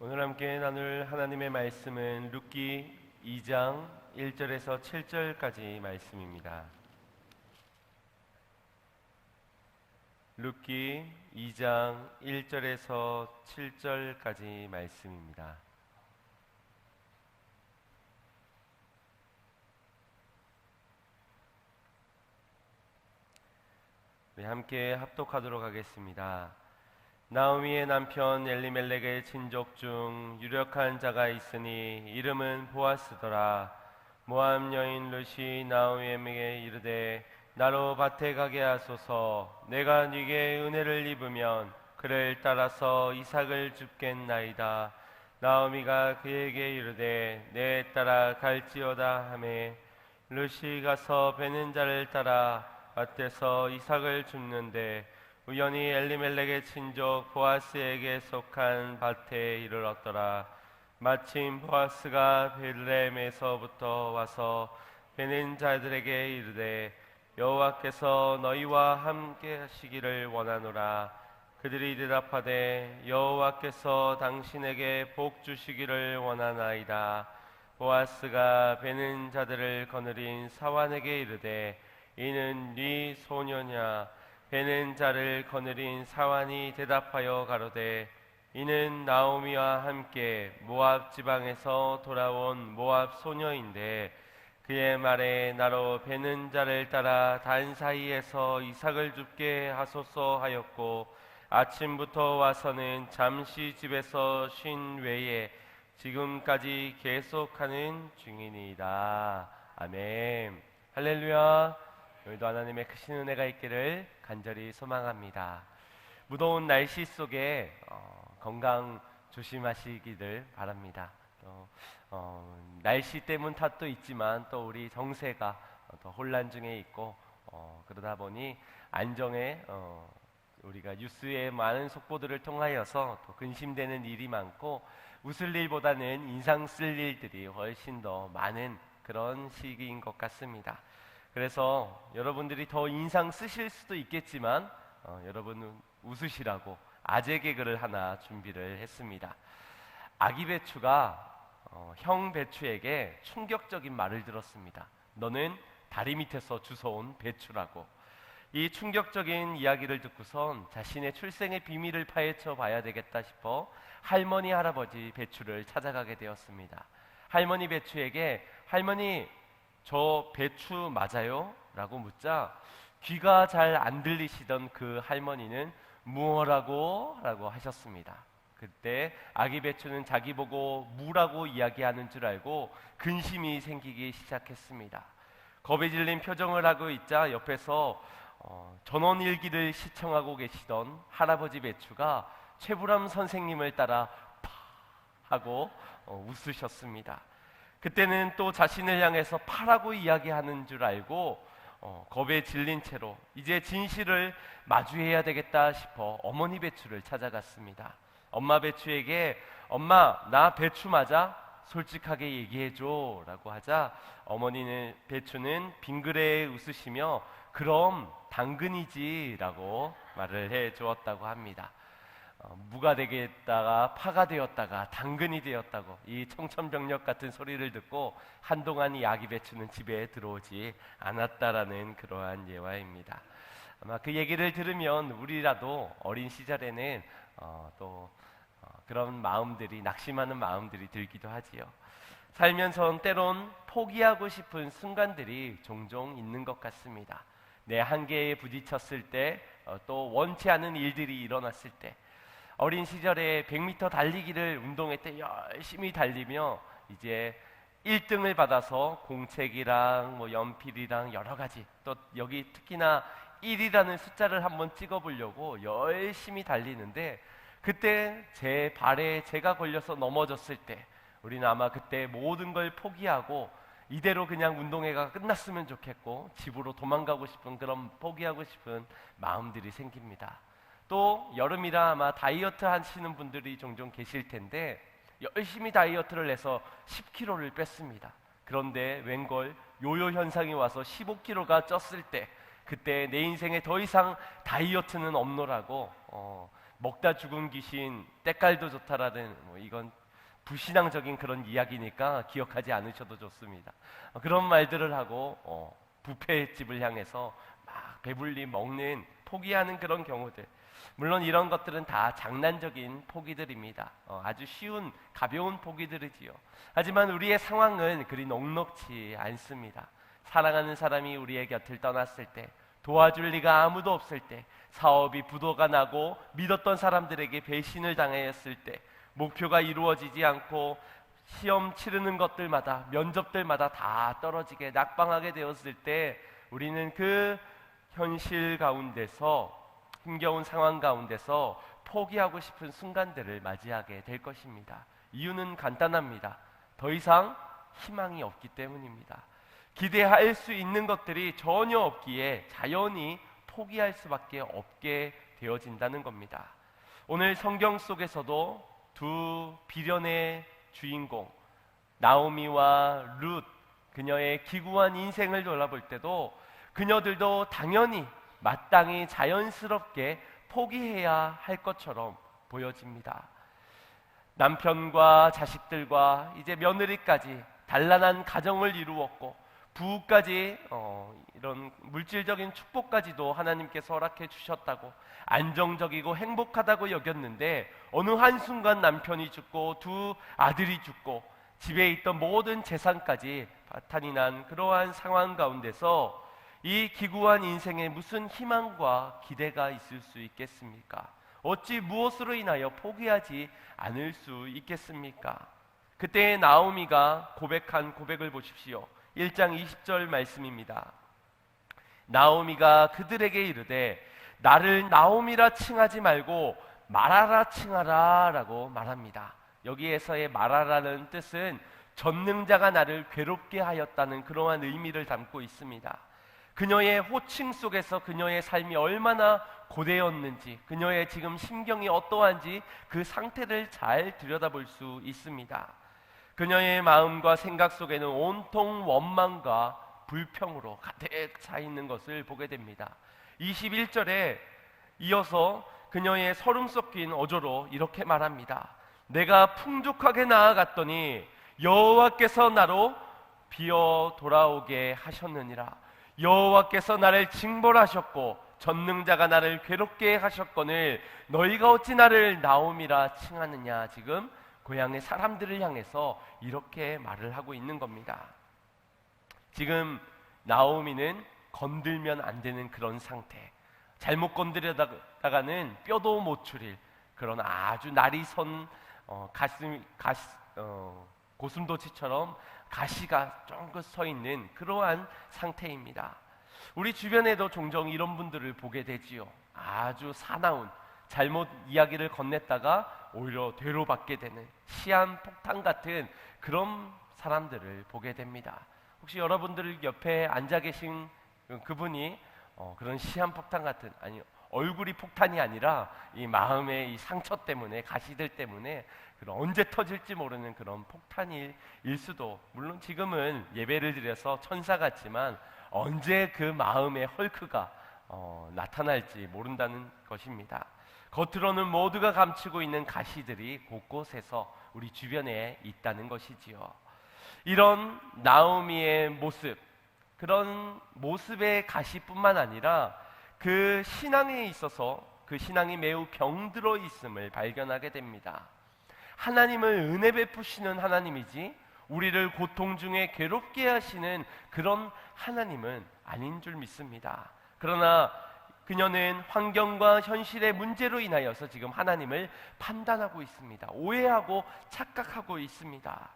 오늘 함께 나눌 하나님의 말씀은 룻기 2장 1절에서 7절까지 말씀입니다. 룻기 2장 1절에서 7절까지 말씀입니다. 우리 함께 합독하도록 하겠습니다. 나오미의 남편 엘리멜렉의 친족 중 유력한 자가 있으니 이름은 보아스더라. 모압 여인 룻이 나오미에게 이르되 나로 밭에 가게 하소서. 내가 네게 은혜를 입으면 그를 따라서 이삭을 줍겠나이다. 나오미가 그에게 이르되 내 따라 갈지어다 하매 룻이 가서 베는 자를 따라 밭에서 이삭을 줍는데 우연히 엘리멜렉의 친족 보아스에게 속한 밭에 이르렀더라. 마침 보아스가 베들레헴에서부터 와서 베는 자들에게 이르되 여호와께서 너희와 함께 하시기를 원하노라. 그들이 대답하되 여호와께서 당신에게 복 주시기를 원하나이다. 보아스가 베는 자들을 거느린 사환에게 이르되 이는 네 소녀냐? 베는 자를 거느린 사환이 대답하여 가로되 이는 나오미와 함께 모압 지방에서 돌아온 모압 소녀인데 그의 말에 나로 베는 자를 따라 단 사이에서 이삭을 줍게 하소서 하였고 아침부터 와서는 잠시 집에서 쉰 외에 지금까지 계속하는 중이니이다. 아멘. 할렐루야. 오늘도 하나님의 크신 은혜가 있기를 간절히 소망합니다. 무더운 날씨 속에 건강 조심하시기를 바랍니다. 날씨 때문 탓도 있지만 또 우리 정세가 더 혼란 중에 있고 그러다 보니 안정에 우리가 뉴스의 많은 속보들을 통하여서 또 근심되는 일이 많고 웃을 일보다는 인상 쓸 일들이 훨씬 더 많은 그런 시기인 것 같습니다. 그래서 여러분들이 더 인상 쓰실 수도 있겠지만 여러분은 웃으시라고 아재 개그를 하나 준비를 했습니다. 아기 배추가 형 배추에게 충격적인 말을 들었습니다. 너는 다리 밑에서 주워온 배추라고. 이 충격적인 이야기를 듣고선 자신의 출생의 비밀을 파헤쳐 봐야 되겠다 싶어 할머니 할아버지 배추를 찾아가게 되었습니다. 할머니 배추에게 할머니 저 배추 맞아요? 라고 묻자 귀가 잘 안 들리시던 그 할머니는 무엇라고? 라고 하셨습니다. 그때 아기 배추는 자기 보고 무라고 이야기하는 줄 알고 근심이 생기기 시작했습니다. 겁에 질린 표정을 하고 있자 옆에서 전원일기를 시청하고 계시던 할아버지 배추가 최불암 선생님을 따라 파 하고 웃으셨습니다. 그때는 또 자신을 향해서 파라고 이야기하는 줄 알고 겁에 질린 채로 이제 진실을 마주해야 되겠다 싶어 어머니 배추를 찾아갔습니다. 엄마 배추에게 엄마 나 배추 맞아? 솔직하게 얘기해줘 라고 하자 어머니는 배추는 빙그레 웃으시며 그럼 당근이지 라고 말을 해 주었다고 합니다. 무가 되겠다가 파가 되었다가 당근이 되었다고 이 청천벽력 같은 소리를 듣고 한동안 이 아기 배추는 집에 들어오지 않았다라는 그러한 예화입니다. 아마 그 얘기를 들으면 우리라도 어린 시절에는 그런 마음들이 낙심하는 마음들이 들기도 하지요. 살면서 때론 포기하고 싶은 순간들이 종종 있는 것 같습니다. 내 한계에 부딪혔을 때 또 원치 않은 일들이 일어났을 때 어린 시절에 100m 달리기를 운동회 때 열심히 달리며 이제 1등을 받아서 공책이랑 뭐 연필이랑 여러 가지 또 여기 특히나 1이라는 숫자를 한번 찍어보려고 열심히 달리는데 그때 제 발에 제가 걸려서 넘어졌을 때 우리는 아마 그때 모든 걸 포기하고 이대로 그냥 운동회가 끝났으면 좋겠고 집으로 도망가고 싶은 그런 포기하고 싶은 마음들이 생깁니다. 또 여름이라 아마 다이어트 하시는 분들이 종종 계실 텐데 열심히 다이어트를 해서 10kg를 뺐습니다. 그런데 웬걸 요요 현상이 와서 15kg가 쪘을 때 그때 내 인생에 더 이상 다이어트는 없노라고 먹다 죽은 귀신 때깔도 좋다라는 이건 부신앙적인 그런 이야기니까 기억하지 않으셔도 좋습니다. 그런 말들을 하고 뷔페집을 향해서 막 배불리 먹는 포기하는 그런 경우들, 물론 이런 것들은 다 장난적인 포기들입니다. 아주 쉬운 가벼운 포기들이지요. 하지만 우리의 상황은 그리 넉넉지 않습니다. 사랑하는 사람이 우리의 곁을 떠났을 때, 도와줄 리가 아무도 없을 때, 사업이 부도가 나고 믿었던 사람들에게 배신을 당하였을 때, 목표가 이루어지지 않고 시험 치르는 것들마다, 면접들마다 다 떨어지게 낙방하게 되었을 때, 우리는 그 현실 가운데서, 힘겨운 상황 가운데서 포기하고 싶은 순간들을 맞이하게 될 것입니다. 이유는 간단합니다. 더 이상 희망이 없기 때문입니다. 기대할 수 있는 것들이 전혀 없기에 자연히 포기할 수밖에 없게 되어진다는 겁니다. 오늘 성경 속에서도 두 비련의 주인공 나오미와 룻, 그녀의 기구한 인생을 돌아볼 때도 그녀들도 당연히 마땅히 자연스럽게 포기해야 할 것처럼 보여집니다. 남편과 자식들과 이제 며느리까지 단란한 가정을 이루었고, 부까지 이런 물질적인 축복까지도 하나님께서 허락해 주셨다고, 안정적이고 행복하다고 여겼는데, 어느 한순간 남편이 죽고 두 아들이 죽고 집에 있던 모든 재산까지 파탄이 난 그러한 상황 가운데서 이 기구한 인생에 무슨 희망과 기대가 있을 수 있겠습니까? 어찌 무엇으로 인하여 포기하지 않을 수 있겠습니까? 그때 나오미가 고백한 고백을 보십시오. 1장 20절 말씀입니다. 나오미가 그들에게 이르되 나를 나오미라 칭하지 말고 마라라 칭하라 라고 말합니다. 여기에서의 마라라는 뜻은 전능자가 나를 괴롭게 하였다는 그러한 의미를 담고 있습니다. 그녀의 호칭 속에서 그녀의 삶이 얼마나 고되었는지, 그녀의 지금 심경이 어떠한지 그 상태를 잘 들여다볼 수 있습니다. 그녀의 마음과 생각 속에는 온통 원망과 불평으로 가득 차 있는 것을 보게 됩니다. 21절에 이어서 그녀의 서름 섞인 어조로 이렇게 말합니다. 내가 풍족하게 나아갔더니 여호와께서 나로 비어 돌아오게 하셨느니라. 여호와께서 나를 징벌하셨고 전능자가 나를 괴롭게 하셨거늘 너희가 어찌 나를 나오미라 칭하느냐. 지금 고향의 사람들을 향해서 이렇게 말을 하고 있는 겁니다. 지금 나오미는 건들면 안 되는 그런 상태, 잘못 건드려다가는 뼈도 못 추릴 그런 아주 날이 선 고슴도치처럼 가시가 쫑긋 서 있는 그러한 상태입니다. 우리 주변에도 종종 이런 분들을 보게 되지요. 아주 사나운, 잘못 이야기를 건넸다가 오히려 되로받게 되는 시한폭탄 같은 그런 사람들을 보게 됩니다. 혹시 여러분들 옆에 앉아 계신 그분이 그런 시한폭탄 같은, 아니 얼굴이 폭탄이 아니라 이 마음의 이 상처 때문에, 가시들 때문에 언제 터질지 모르는 그런 폭탄일 수도, 물론 지금은 예배를 드려서 천사 같지만 언제 그 마음의 헐크가 나타날지 모른다는 것입니다. 겉으로는 모두가 감추고 있는 가시들이 곳곳에서 우리 주변에 있다는 것이지요. 이런 나오미의 모습, 그런 모습의 가시뿐만 아니라 그 신앙에 있어서 그 신앙이 매우 병들어 있음을 발견하게 됩니다. 하나님을 은혜 베푸시는 하나님이지 우리를 고통 중에 괴롭게 하시는 그런 하나님은 아닌 줄 믿습니다. 그러나 그녀는 환경과 현실의 문제로 인하여서 지금 하나님을 판단하고 있습니다. 오해하고 착각하고 있습니다.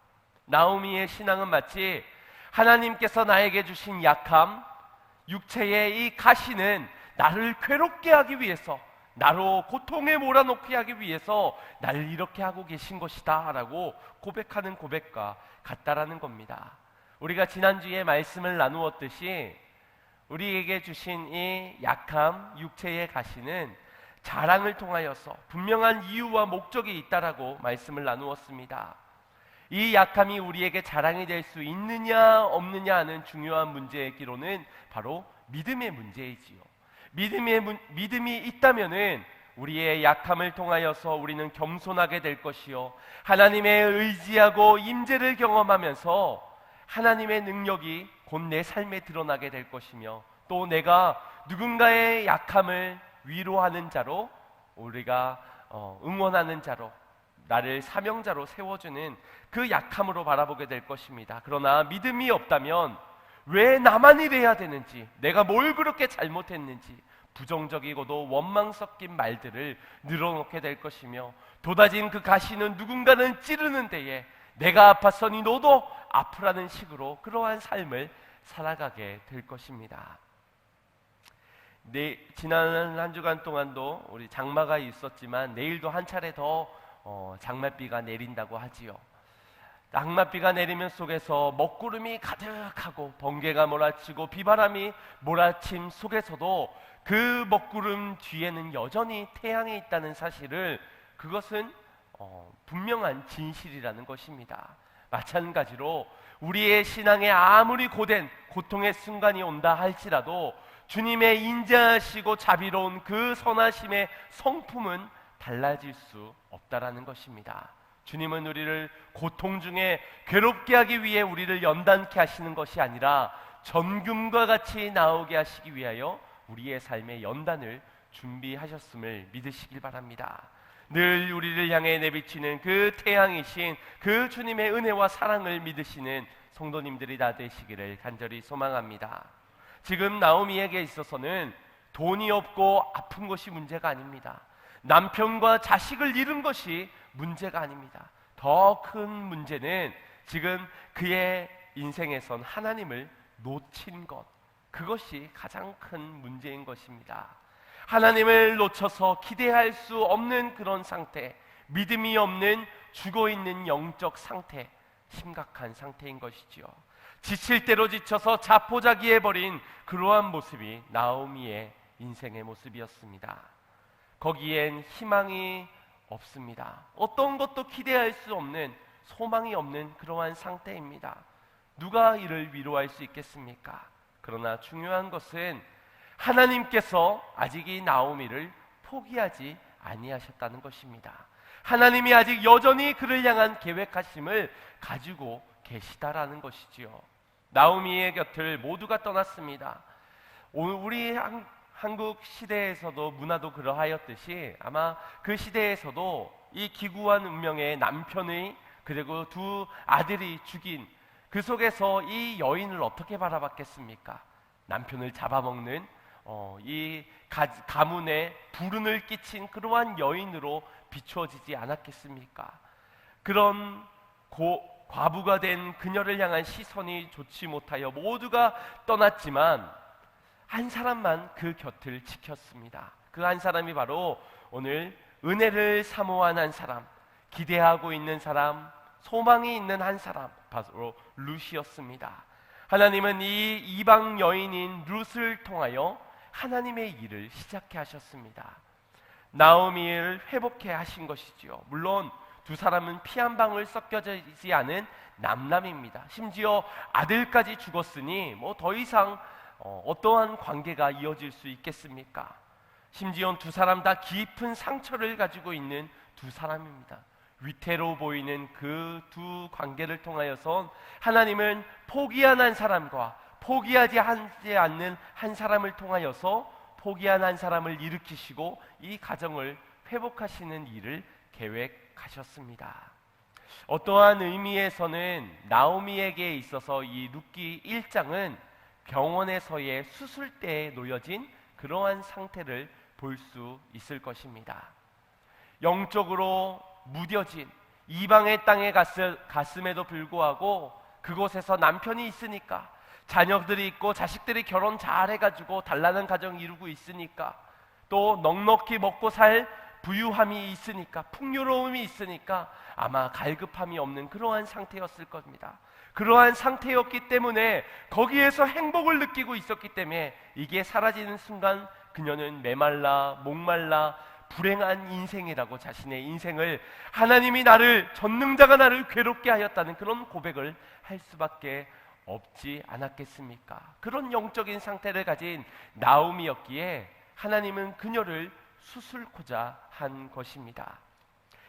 나오미의 신앙은 마치 하나님께서 나에게 주신 약함, 육체의 이 가시는 나를 괴롭게 하기 위해서, 나로 고통에 몰아넣게 하기 위해서 나를 이렇게 하고 계신 것이다 라고 고백하는 고백과 같다라는 겁니다. 우리가 지난주에 말씀을 나누었듯이 우리에게 주신 이 약함, 육체의 가시는 자랑을 통하여서 분명한 이유와 목적이 있다라고 말씀을 나누었습니다. 이 약함이 우리에게 자랑이 될 수 있느냐 없느냐 하는 중요한 문제의 기로는 바로 믿음의 문제이지요. 믿음이 있다면은 우리의 약함을 통하여서 우리는 겸손하게 될 것이요, 하나님의 의지하고 임재를 경험하면서 하나님의 능력이 곧 내 삶에 드러나게 될 것이며, 또 내가 누군가의 약함을 위로하는 자로, 우리가 응원하는 자로, 나를 사명자로 세워주는 그 약함으로 바라보게 될 것입니다. 그러나 믿음이 없다면 왜 나만 이래야 되는지, 내가 뭘 그렇게 잘못했는지 부정적이고도 원망 섞인 말들을 늘어놓게 될 것이며, 돋아진 그 가시는 누군가는 찌르는 데에 내가 아팠으니 너도 아프라는 식으로 그러한 삶을 살아가게 될 것입니다. 지난 한 주간 동안도 우리 장마가 있었지만 내일도 한 차례 더 장맛비가 내린다고 하지요. 장맛비가 내리면 속에서 먹구름이 가득하고 번개가 몰아치고 비바람이 몰아침 속에서도 그 먹구름 뒤에는 여전히 태양이 있다는 사실을, 그것은 분명한 진실이라는 것입니다. 마찬가지로 우리의 신앙에 아무리 고된 고통의 순간이 온다 할지라도 주님의 인자하시고 자비로운 그 선하심의 성품은 달라질 수 없다라는 것입니다. 주님은 우리를 고통 중에 괴롭게 하기 위해 우리를 연단케 하시는 것이 아니라 전금과 같이 나오게 하시기 위하여 우리의 삶의 연단을 준비하셨음을 믿으시길 바랍니다. 늘 우리를 향해 내비치는 그 태양이신 그 주님의 은혜와 사랑을 믿으시는 성도님들이 다 되시기를 간절히 소망합니다. 지금 나오미에게 있어서는 돈이 없고 아픈 것이 문제가 아닙니다. 남편과 자식을 잃은 것이 문제가 아닙니다. 더 큰 문제는 지금 그의 인생에선 하나님을 놓친 것, 그것이 가장 큰 문제인 것입니다. 하나님을 놓쳐서 기대할 수 없는 그런 상태, 믿음이 없는 죽어있는 영적 상태, 심각한 상태인 것이지요. 지칠 대로 지쳐서 자포자기해버린 그러한 모습이 나오미의 인생의 모습이었습니다. 거기엔 희망이 없습니다. 어떤 것도 기대할 수 없는, 소망이 없는 그러한 상태입니다. 누가 이를 위로할 수 있겠습니까? 그러나 중요한 것은 하나님께서 아직 이 나오미를 포기하지 아니하셨다는 것입니다. 하나님이 아직 여전히 그를 향한 계획하심을 가지고 계시다라는 것이지요. 나오미의 곁을 모두가 떠났습니다. 우리 한국 시대에서도 문화도 그러하였듯이 아마 그 시대에서도 이 기구한 운명의 남편의 그리고 두 아들이 죽인 그 속에서 이 여인을 어떻게 바라봤겠습니까? 남편을 잡아먹는 이 가문에 불운을 끼친 그러한 여인으로 비추어지지 않았겠습니까? 그런 과부가 된 그녀를 향한 시선이 좋지 못하여 모두가 떠났지만 한 사람만 그 곁을 지켰습니다. 그 한 사람이 바로 오늘 은혜를 사모한 한 사람, 기대하고 있는 사람, 소망이 있는 한 사람, 바로 룻이었습니다. 하나님은 이 이방 여인인 룻을 통하여 하나님의 일을 시작해 하셨습니다. 나오미를 회복해 하신 것이지요. 물론 두 사람은 피 한 방울 섞여지지 않은 남남입니다. 심지어 아들까지 죽었으니 뭐 더 이상 어떠한 관계가 이어질 수 있겠습니까? 심지어 두 사람 다 깊은 상처를 가지고 있는 두 사람입니다. 위태로워 보이는 그 두 관계를 통하여서 하나님은 포기한 한 사람과 포기하지 않는 한 사람을 통하여서 포기한 한 사람을 일으키시고 이 가정을 회복하시는 일을 계획하셨습니다. 어떠한 의미에서는 나오미에게 있어서 이 룻기 1장은 병원에서의 수술대에 놓여진 그러한 상태를 볼 수 있을 것입니다. 영적으로 무뎌진 이방의 땅에 갔음에도 불구하고 그곳에서 남편이 있으니까, 자녀들이 있고 자식들이 결혼 잘 해가지고 단란한 가정 이루고 있으니까, 또 넉넉히 먹고 살 부유함이 있으니까, 풍요로움이 있으니까 아마 갈급함이 없는 그러한 상태였을 겁니다. 그러한 상태였기 때문에, 거기에서 행복을 느끼고 있었기 때문에 이게 사라지는 순간 그녀는 메말라 목말라 불행한 인생이라고 자신의 인생을, 하나님이 나를, 전능자가 나를 괴롭게 하였다는 그런 고백을 할 수밖에 없지 않았겠습니까? 그런 영적인 상태를 가진 나오미였기에 하나님은 그녀를 수술코자 한 것입니다.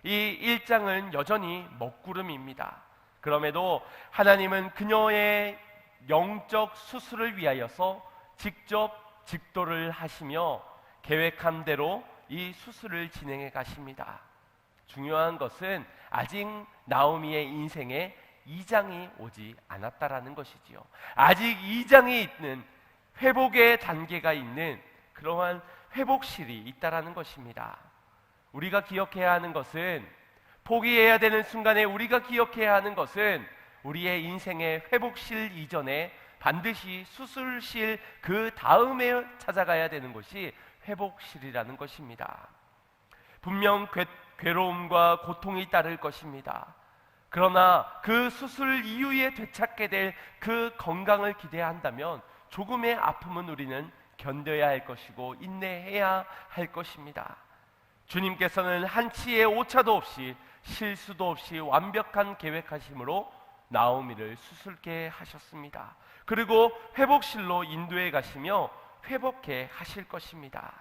이 1장은 여전히 먹구름입니다. 그럼에도 하나님은 그녀의 영적 수술을 위하여서 직접 직도를 하시며 계획한 대로 이 수술을 진행해 가십니다. 중요한 것은 아직 나오미의 인생에 2장이 오지 않았다라는 것이지요. 아직 2장이 있는 회복의 단계가 있는 그러한 회복실이 있다라는 것입니다. 우리가 기억해야 하는 것은, 포기해야 되는 순간에 우리가 기억해야 하는 것은 우리의 인생의 회복실 이전에 반드시 수술실 그 다음에 찾아가야 되는 것이 회복실이라는 것입니다. 분명 괴로움과 고통이 따를 것입니다. 그러나 그 수술 이후에 되찾게 될 그 건강을 기대한다면 조금의 아픔은 우리는 견뎌야 할 것이고 인내해야 할 것입니다. 주님께서는 한치의 오차도 없이 실수도 없이 완벽한 계획하심으로 나오미를 수술케 하셨습니다. 그리고 회복실로 인도해 가시며 회복해 하실 것입니다.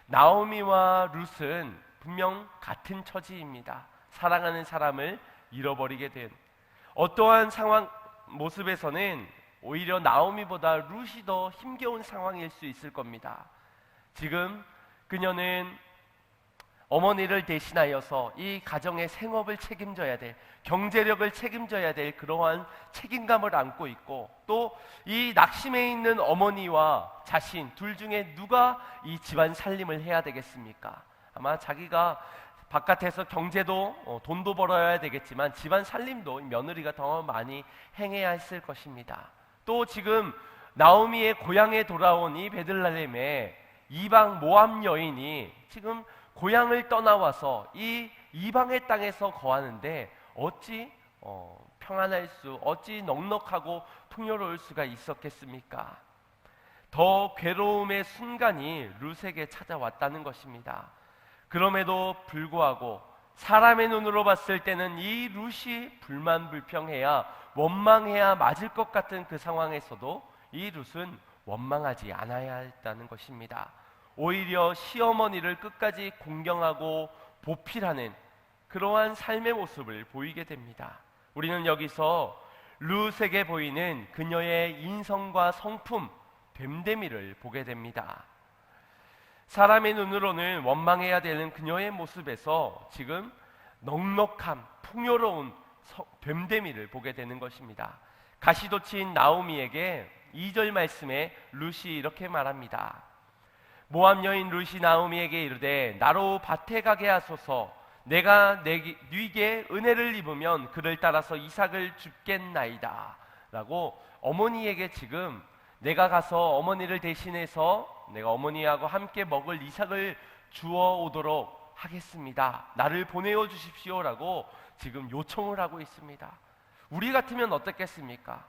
나오미와 룻은 분명 같은 처지입니다. 사랑하는 사람을 잃어버리게 된 어떠한 상황 모습에서는 오히려 나오미보다 룻이 더 힘겨운 상황일 수 있을 겁니다. 지금 그녀는 어머니를 대신하여서 이 가정의 생업을 책임져야 될, 경제력을 책임져야 될 그러한 책임감을 안고 있고, 또 이 낙심해 있는 어머니와 자신 둘 중에 누가 이 집안 살림을 해야 되겠습니까? 아마 자기가 바깥에서 경제도 돈도 벌어야 되겠지만 집안 살림도 며느리가 더 많이 행해야 했을 것입니다. 또 지금 나오미의 고향에 돌아온 이 베들레헴에 이방 모압 여인이 지금 고향을 떠나와서 이 이방의 땅에서 거하는데 어찌 평안할 수, 어찌 넉넉하고 풍요로울 수가 있었겠습니까? 더 괴로움의 순간이 룻에게 찾아왔다는 것입니다. 그럼에도 불구하고 사람의 눈으로 봤을 때는 이 룻이 불만불평해야, 원망해야 맞을 것 같은 그 상황에서도 이 룻은 원망하지 않아야 했다는 것입니다. 오히려 시어머니를 끝까지 공경하고 보필하는 그러한 삶의 모습을 보이게 됩니다. 우리는 여기서 룻에게 보이는 그녀의 인성과 성품, 됨됨이를 보게 됩니다. 사람의 눈으로는 원망해야 되는 그녀의 모습에서 지금 넉넉함, 풍요로운 됨됨이를 보게 되는 것입니다. 가시돋친 나오미에게 2절 말씀에 룻이 이렇게 말합니다. 모압 여인 룻이 나오미에게 이르되 나로 밭에 가게 하소서. 내가 네게 은혜를 입으면 그를 따라서 이삭을 줍겠나이다 라고 어머니에게 지금 내가 가서 어머니를 대신해서 내가 어머니하고 함께 먹을 이삭을 주워 오도록 하겠습니다. 나를 보내어 주십시오라고 지금 요청을 하고 있습니다. 우리 같으면 어떻겠습니까?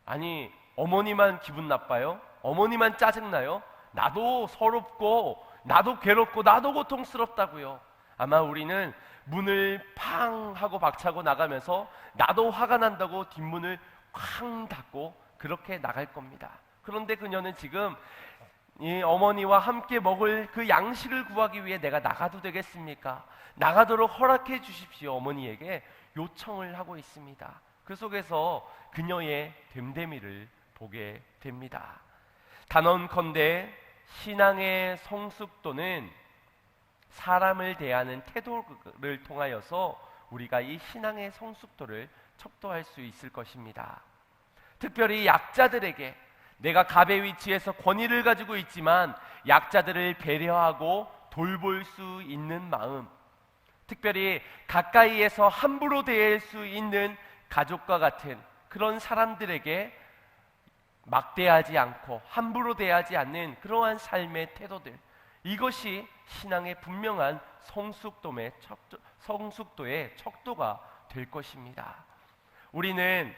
아니, 어머니만 기분 나빠요? 어머니만 짜증나요? 나도 서럽고 나도 괴롭고 나도 고통스럽다고요. 아마 우리는 문을 팡 하고 박차고 나가면서 나도 화가 난다고 뒷문을 쾅 닫고 그렇게 나갈 겁니다. 그런데 그녀는 지금 이 어머니와 함께 먹을 그 양식을 구하기 위해 내가 나가도 되겠습니까? 나가도록 허락해 주십시오. 어머니에게 요청을 하고 있습니다. 그 속에서 그녀의 됨됨이를 보게 됩니다. 단언컨대 신앙의 성숙도는 사람을 대하는 태도를 통하여서 우리가 이 신앙의 성숙도를 척도할 수 있을 것입니다. 특별히 약자들에게, 내가 갑의 위치에서 권위를 가지고 있지만 약자들을 배려하고 돌볼 수 있는 마음, 특별히 가까이에서 함부로 대할 수 있는 가족과 같은 그런 사람들에게 막대하지 않고 함부로 대하지 않는 그러한 삶의 태도들, 이것이 신앙의 분명한 성숙도의 척도가 될 것입니다. 우리는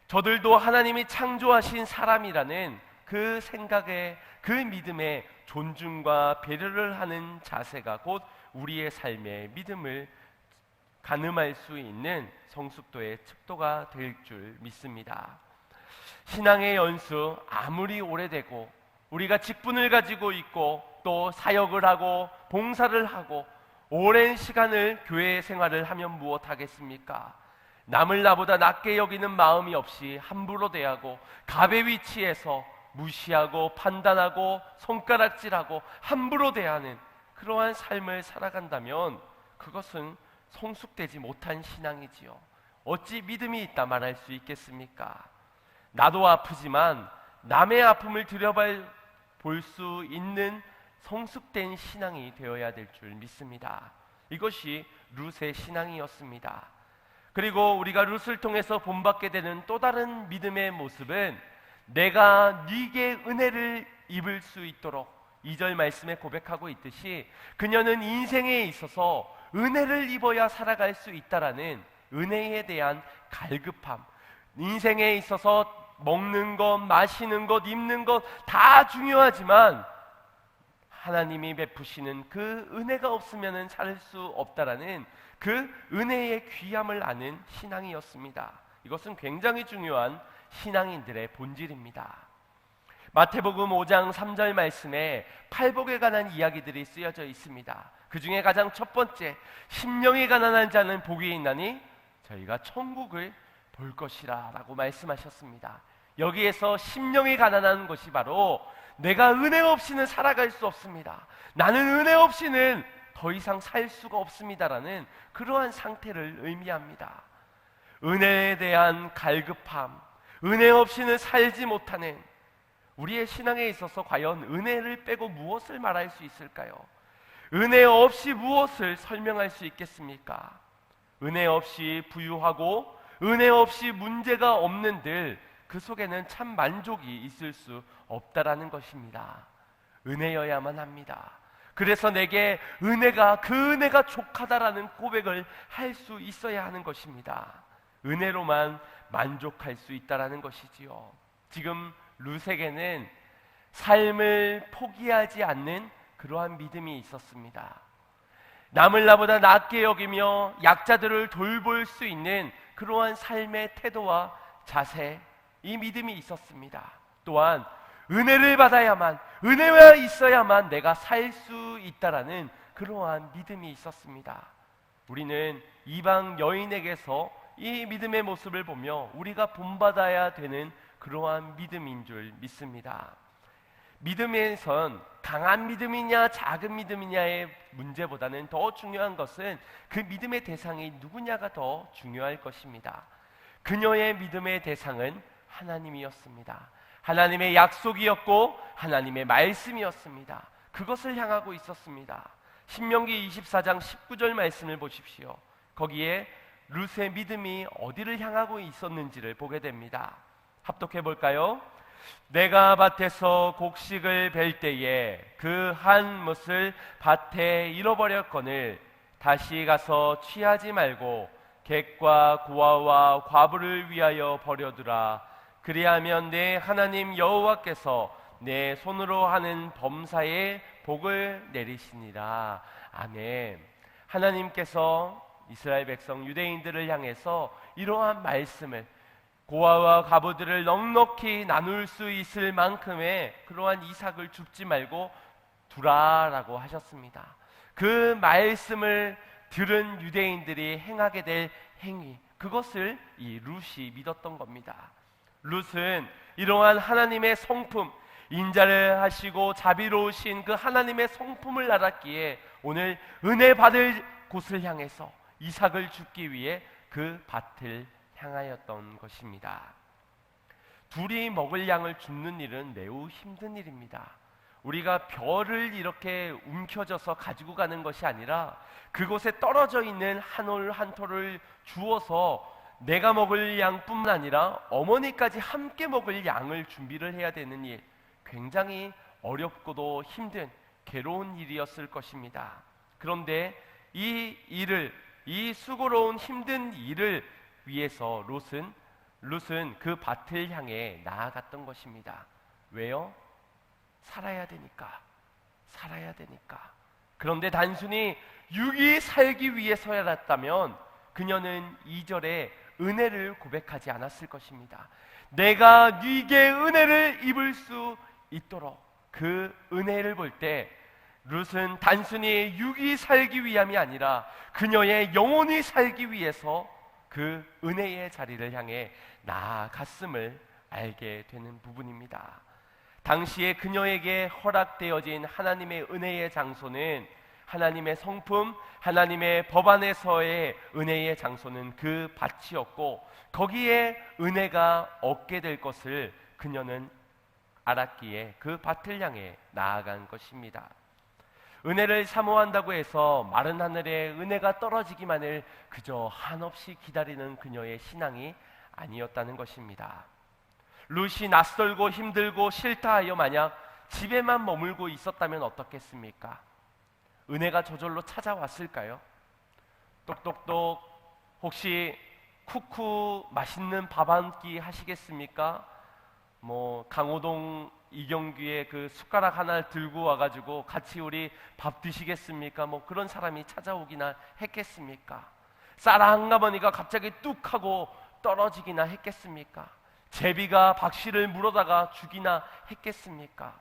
저들도 하나님이 창조하신 사람이라는 그 생각에, 그 믿음에 존중과 배려를 하는 자세가 곧 우리의 삶의 믿음을 가늠할 수 있는 성숙도의 척도가 될 줄 믿습니다. 신앙의 연수 아무리 오래되고 우리가 직분을 가지고 있고 또 사역을 하고 봉사를 하고 오랜 시간을 교회 생활을 하면 무엇하겠습니까? 남을 나보다 낮게 여기는 마음이 없이 함부로 대하고 갑의 위치에서 무시하고 판단하고 손가락질하고 함부로 대하는 그러한 삶을 살아간다면 그것은 성숙되지 못한 신앙이지요. 어찌 믿음이 있다 말할 수 있겠습니까? 나도 아프지만 남의 아픔을 들여볼 수 있는 성숙된 신앙이 되어야 될 줄 믿습니다. 이것이 룻의 신앙이었습니다. 그리고 우리가 룻을 통해서 본받게 되는 또 다른 믿음의 모습은 내가 네게 은혜를 입을 수 있도록 2절 말씀에 고백하고 있듯이 그녀는 인생에 있어서 은혜를 입어야 살아갈 수 있다라는 은혜에 대한 갈급함, 인생에 있어서 먹는 것, 마시는 것, 입는 것 다 중요하지만 하나님이 베푸시는 그 은혜가 없으면 살 수 없다라는 그 은혜의 귀함을 아는 신앙이었습니다. 이것은 굉장히 중요한 신앙인들의 본질입니다. 마태복음 5장 3절 말씀에 팔복에 관한 이야기들이 쓰여져 있습니다. 그 중에 가장 첫 번째, 심령이 가난한 자는 복이 있나니 저희가 천국을 볼 것이라 라고 말씀하셨습니다. 여기에서 심령이 가난한 것이 바로 내가 은혜 없이는 살아갈 수 없습니다. 나는 은혜 없이는 더 이상 살 수가 없습니다라는 그러한 상태를 의미합니다. 은혜에 대한 갈급함, 은혜 없이는 살지 못하는 우리의 신앙에 있어서 과연 은혜를 빼고 무엇을 말할 수 있을까요? 은혜 없이 무엇을 설명할 수 있겠습니까? 은혜 없이 부유하고 은혜 없이 문제가 없는들 그 속에는 참 만족이 있을 수 없다라는 것입니다. 은혜여야만 합니다. 그래서 내게 그 은혜가 족하다라는 고백을 할 수 있어야 하는 것입니다. 은혜로만 만족할 수 있다라는 것이지요. 지금 룻에게는 삶을 포기하지 않는 그러한 믿음이 있었습니다. 남을 나보다 낮게 여기며 약자들을 돌볼 수 있는 그러한 삶의 태도와 자세, 이 믿음이 있었습니다. 또한 은혜를 받아야만, 은혜가 있어야만 내가 살 수 있다라는 그러한 믿음이 있었습니다. 우리는 이방 여인에게서 이 믿음의 모습을 보며 우리가 본받아야 되는 그러한 믿음인 줄 믿습니다. 믿음에선 강한 믿음이냐 작은 믿음이냐의 문제보다는 더 중요한 것은 그 믿음의 대상이 누구냐가 더 중요할 것입니다. 그녀의 믿음의 대상은 하나님이었습니다. 하나님의 약속이었고 하나님의 말씀이었습니다. 그것을 향하고 있었습니다. 신명기 24장 19절 말씀을 보십시오. 거기에 룻의 믿음이 어디를 향하고 있었는지를 보게 됩니다. 합독해 볼까요? 내가 밭에서 곡식을 벨 때에 그 한 못을 밭에 잃어버렸거늘 다시 가서 취하지 말고 객과 고아와 과부를 위하여 버려두라. 그리하면 내 하나님 여호와께서 내 손으로 하는 범사에 복을 내리시니라. 아멘. 하나님께서 이스라엘 백성 유대인들을 향해서 이러한 말씀을 고아와 과부들을 넉넉히 나눌 수 있을 만큼의 그러한 이삭을 줍지 말고 두라라고 하셨습니다. 그 말씀을 들은 유대인들이 행하게 될 행위, 그것을 이 룻이 믿었던 겁니다. 룻은 이러한 하나님의 성품, 인자를 하시고 자비로우신 그 하나님의 성품을 알았기에 오늘 은혜 받을 곳을 향해서 이삭을 줍기 위해 그 밭을 향하였던 것입니다. 둘이 먹을 양을 줍는 일은 매우 힘든 일입니다. 우리가 벼를 이렇게 움켜져서 가지고 가는 것이 아니라 그곳에 떨어져 있는 한 올 한 톨을 주어서 내가 먹을 양뿐만 아니라 어머니까지 함께 먹을 양을 준비를 해야 되는 일, 굉장히 어렵고도 힘든 괴로운 일이었을 것입니다. 그런데 이 수고로운 힘든 일을 위해서 룻은 그 밭을 향해 나아갔던 것입니다. 왜요? 살아야 되니까. 그런데 단순히 육이 살기 위해서였다면 그녀는 2절에 은혜를 고백하지 않았을 것입니다. 내가 네게 은혜를 입을 수 있도록 그 은혜를 볼 때 룻은 단순히 육이 살기 위함이 아니라 그녀의 영혼이 살기 위해서 그 은혜의 자리를 향해 나아갔음을 알게 되는 부분입니다. 당시에 그녀에게 허락되어진 하나님의 은혜의 장소는, 하나님의 성품, 하나님의 법 안에서의 은혜의 장소는 그 밭이었고, 거기에 은혜가 얻게 될 것을 그녀는 알았기에 그 밭을 향해 나아간 것입니다. 은혜를 사모한다고 해서 마른 하늘에 은혜가 떨어지기만을 그저 한없이 기다리는 그녀의 신앙이 아니었다는 것입니다. 룻이 낯설고 힘들고 싫다 하여 만약 집에만 머물고 있었다면 어떻겠습니까? 은혜가 저절로 찾아왔을까요? 똑똑똑, 혹시 쿠쿠 맛있는 밥 한 끼 하시겠습니까? 강호동 이경규의 그 숟가락 하나를 들고 와가지고 같이 우리 밥 드시겠습니까? 그런 사람이 찾아오기나 했겠습니까? 쌀 한 가마니가 갑자기 뚝 하고 떨어지기나 했겠습니까? 제비가 박씨를 물어다가 죽이나 했겠습니까?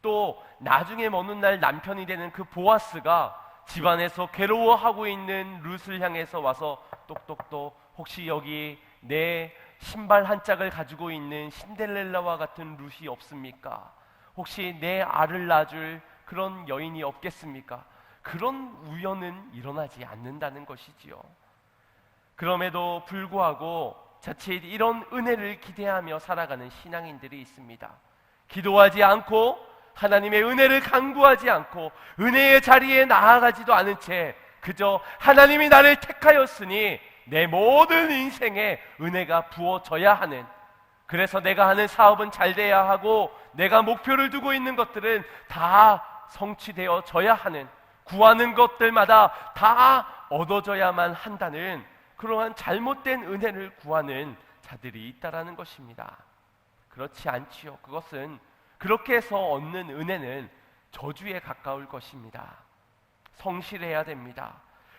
또 나중에 어느 날 남편이 되는 그 보아스가 집안에서 괴로워하고 있는 룻을 향해서 와서 똑똑똑, 혹시 여기 내 신발 한 짝을 가지고 있는 신데렐라와 같은 룻이 없습니까? 혹시 내 알을 낳아줄 그런 여인이 없겠습니까? 그런 우연은 일어나지 않는다는 것이지요. 그럼에도 불구하고 자칫 이런 은혜를 기대하며 살아가는 신앙인들이 있습니다. 기도하지 않고 하나님의 은혜를 간구하지 않고 은혜의 자리에 나아가지도 않은 채 그저 하나님이 나를 택하였으니 내 모든 인생에 은혜가 부어져야 하는, 그래서 내가 하는 사업은 잘 돼야 하고 내가 목표를 두고 있는 것들은 다 성취되어져야 하는, 구하는 것들마다 다 얻어져야만 한다는 그러한 잘못된 은혜를 구하는 자들이 있다라는 것입니다. 그렇지 않지요. 그것은, 그렇게 해서 얻는 은혜는 저주에 가까울 것입니다. 성실해야 됩니다.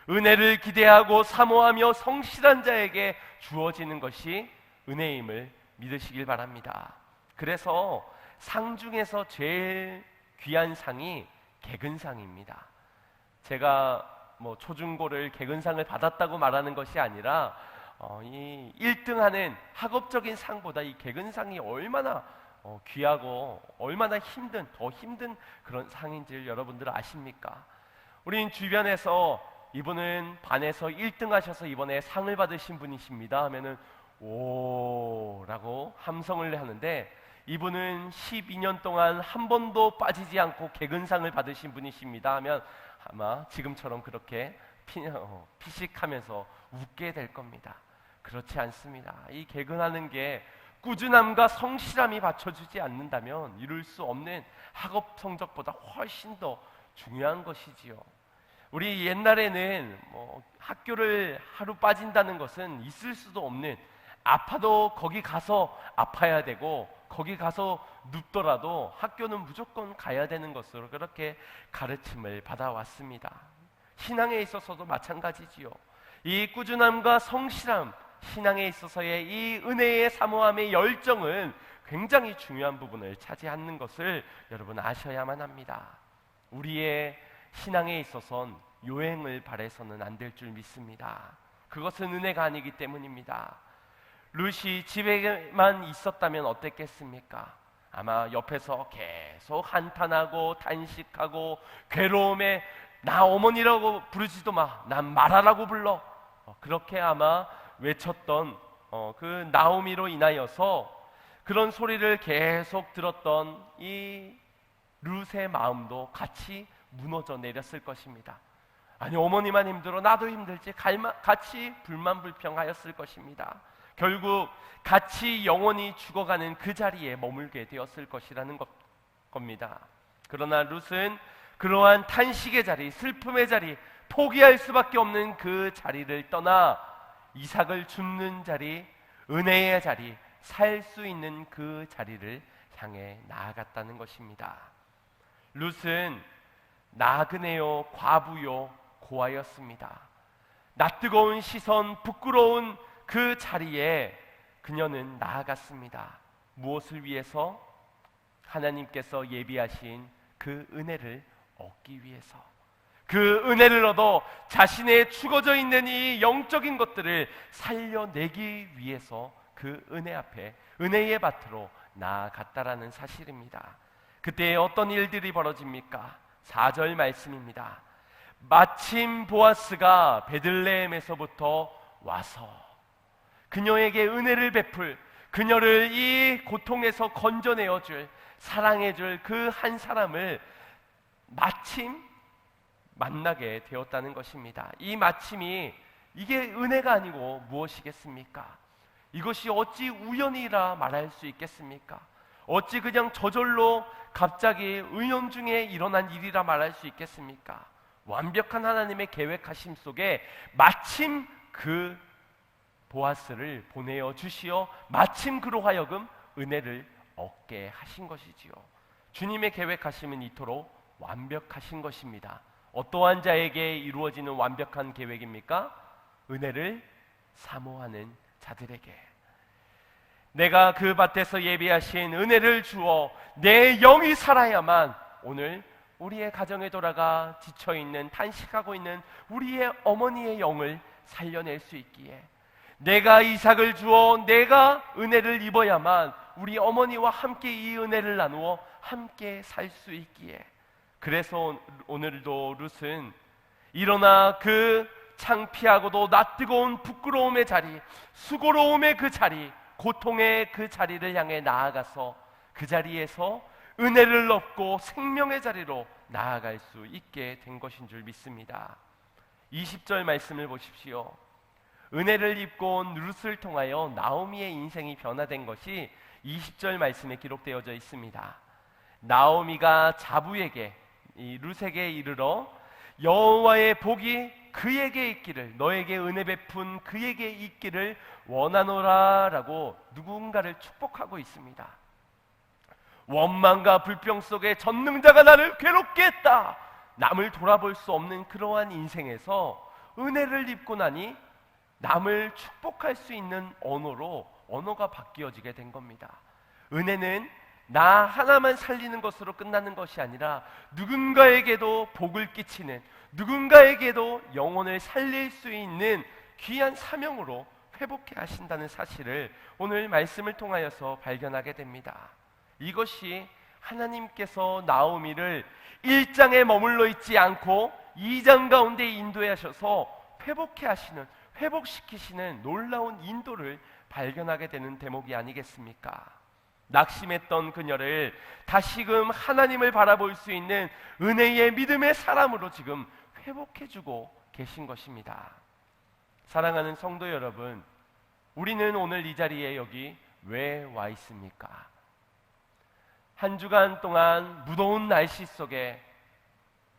은혜를 기대하고 사모하며 성실한 자에게 주어지는 것이 은혜임을 믿으시길 바랍니다. 그래서 상 중에서 제일 귀한 상이 개근상입니다. 제가 초중고를 개근상을 받았다고 말하는 것이 아니라 이 1등하는 학업적인 상보다 이 개근상이 얼마나 귀하고 얼마나 더 힘든 그런 상인지를 여러분들 아십니까? 우린 주변에서 이분은 반에서 1등 하셔서 이번에 상을 받으신 분이십니다 하면은 오 라고 함성을 하는데, 이분은 12년 동안 한 번도 빠지지 않고 개근상을 받으신 분이십니다 하면 아마 지금처럼 그렇게 피식하면서 웃게 될 겁니다. 그렇지 않습니다. 이 개근하는 게 꾸준함과 성실함이 받쳐주지 않는다면 이룰 수 없는 학업 성적보다 훨씬 더 중요한 것이지요. 우리 옛날에는 학교를 하루 빠진다는 것은 있을 수도 없는, 아파도 거기 가서 아파야 되고 거기 가서 눕더라도 학교는 무조건 가야 되는 것으로 그렇게 가르침을 받아왔습니다. 신앙에 있어서도 마찬가지지요. 이 꾸준함과 성실함, 신앙에 있어서의 이 은혜의 사모함의 열정은 굉장히 중요한 부분을 차지하는 것을 여러분 아셔야만 합니다. 우리의 신앙에 있어선 요행을 바라서는 안 될 줄 믿습니다. 그것은 은혜가 아니기 때문입니다. 룻이 집에만 있었다면 어땠겠습니까? 아마 옆에서 계속 한탄하고 탄식하고 괴로움에 나 어머니라고 부르지도 마, 난 마라라고 불러, 그렇게 아마 외쳤던 그 나오미로 인하여서 그런 소리를 계속 들었던 이 룻의 마음도 같이 무너져 내렸을 것입니다. 아니 어머니만 힘들어 나도 힘들지, 같이 불만불평하였을 것입니다. 결국 같이 영원히 죽어가는 그 자리에 머물게 되었을 것이라는 겁니다. 그러나 룻은 그러한 탄식의 자리, 슬픔의 자리, 포기할 수밖에 없는 그 자리를 떠나 이삭을 줍는 자리, 은혜의 자리, 살 수 있는 그 자리를 향해 나아갔다는 것입니다. 룻은 나그네요, 과부요, 고아였습니다. 낯뜨거운 시선, 부끄러운 그 자리에 그녀는 나아갔습니다. 무엇을 위해서? 하나님께서 예비하신 그 은혜를 얻기 위해서, 그 은혜를 얻어 자신의 죽어져 있는 이 영적인 것들을 살려내기 위해서 그 은혜 앞에 은혜의 밭으로 나아갔다라는 사실입니다. 그때 어떤 일들이 벌어집니까? 4절 말씀입니다. 마침 보아스가 베들레헴에서부터 와서 그녀에게 은혜를 베풀, 그녀를 이 고통에서 건져내어줄, 사랑해줄 그 한 사람을 마침 만나게 되었다는 것입니다. 이 마침이, 이게 은혜가 아니고 무엇이겠습니까? 이것이 어찌 우연이라 말할 수 있겠습니까? 어찌 그냥 저절로 갑자기 우연 중에 일어난 일이라 말할 수 있겠습니까? 완벽한 하나님의 계획하심 속에 마침 그 보아스를 보내어 주시어 마침 그로 하여금 은혜를 얻게 하신 것이지요. 주님의 계획하심은 이토록 완벽하신 것입니다. 어떠한 자에게 이루어지는 완벽한 계획입니까? 은혜를 사모하는 자들에게. 내가 그 밭에서 예비하신 은혜를 주어 내 영이 살아야만 오늘 우리의 가정에 돌아가 지쳐있는, 탄식하고 있는 우리의 어머니의 영을 살려낼 수 있기에, 내가 이삭을 주어 내가 은혜를 입어야만 우리 어머니와 함께 이 은혜를 나누어 함께 살 수 있기에, 그래서 오늘도 룻은 일어나 그 창피하고도 낯뜨거운 부끄러움의 자리, 수고로움의 그 자리, 고통의 그 자리를 향해 나아가서 그 자리에서 은혜를 얻고 생명의 자리로 나아갈 수 있게 된 것인 줄 믿습니다. 20절 말씀을 보십시오. 은혜를 입고 온 룻을 통하여 나오미의 인생이 변화된 것이 20절 말씀에 기록되어져 있습니다. 나오미가 자부에게, 이 룻에게 이르러 여호와의 복이 그에게 있기를, 너에게 은혜 베푼 그에게 있기를 원하노라 라고 누군가를 축복하고 있습니다. 원망과 불평 속에 전능자가 나를 괴롭게 했다, 남을 돌아볼 수 없는 그러한 인생에서 은혜를 입고 나니 남을 축복할 수 있는 언어가 바뀌어지게 된 겁니다. 은혜는 나 하나만 살리는 것으로 끝나는 것이 아니라 누군가에게도 복을 끼치는, 누군가에게도 영혼을 살릴 수 있는 귀한 사명으로 회복해 하신다는 사실을 오늘 말씀을 통하여서 발견하게 됩니다. 이것이 하나님께서 나오미를 1장에 머물러 있지 않고 2장 가운데 인도해 하셔서 회복해 하시는, 회복시키시는 놀라운 인도를 발견하게 되는 대목이 아니겠습니까? 낙심했던 그녀를 다시금 하나님을 바라볼 수 있는 은혜의 믿음의 사람으로 지금 회복해주고 계신 것입니다. 사랑하는 성도 여러분, 우리는 오늘 이 자리에 여기 왜 와 있습니까? 한 주간 동안 무더운 날씨 속에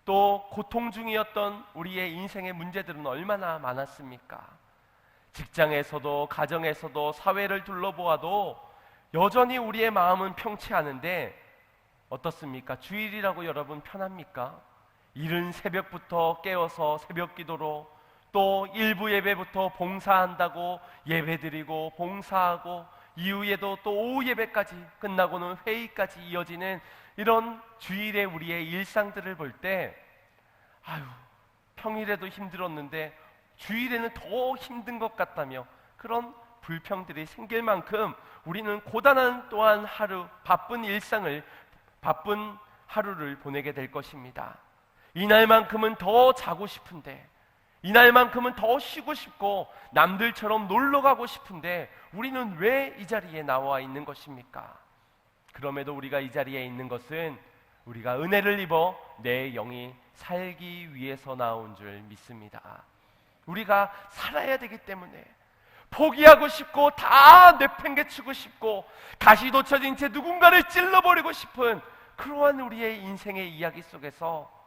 또 고통 중이었던 우리의 인생의 문제들은 얼마나 많았습니까? 직장에서도 가정에서도 사회를 둘러보아도 여전히 우리의 마음은 평치 않은데 어떻습니까? 주일이라고 여러분 편합니까? 이른 새벽부터 깨어서 새벽 기도로, 또 일부 예배부터 봉사한다고 예배드리고 봉사하고, 이후에도 또 오후 예배까지 끝나고는 회의까지 이어지는 이런 주일의 우리의 일상들을 볼 때, 아유, 평일에도 힘들었는데 주일에는 더 힘든 것 같다며 그런 불평들이 생길 만큼 우리는 고단한 또한 하루, 바쁜 일상을, 바쁜 하루를 보내게 될 것입니다. 이날만큼은 더 자고 싶은데, 이날만큼은 더 쉬고 싶고 남들처럼 놀러 가고 싶은데 우리는 왜 이 자리에 나와 있는 것입니까? 그럼에도 우리가 이 자리에 있는 것은 우리가 은혜를 입어 내 영이 살기 위해서 나온 줄 믿습니다. 우리가 살아야 되기 때문에 포기하고 싶고 다 내팽개치고 싶고 가시돋쳐진 채 누군가를 찔러버리고 싶은 그러한 우리의 인생의 이야기 속에서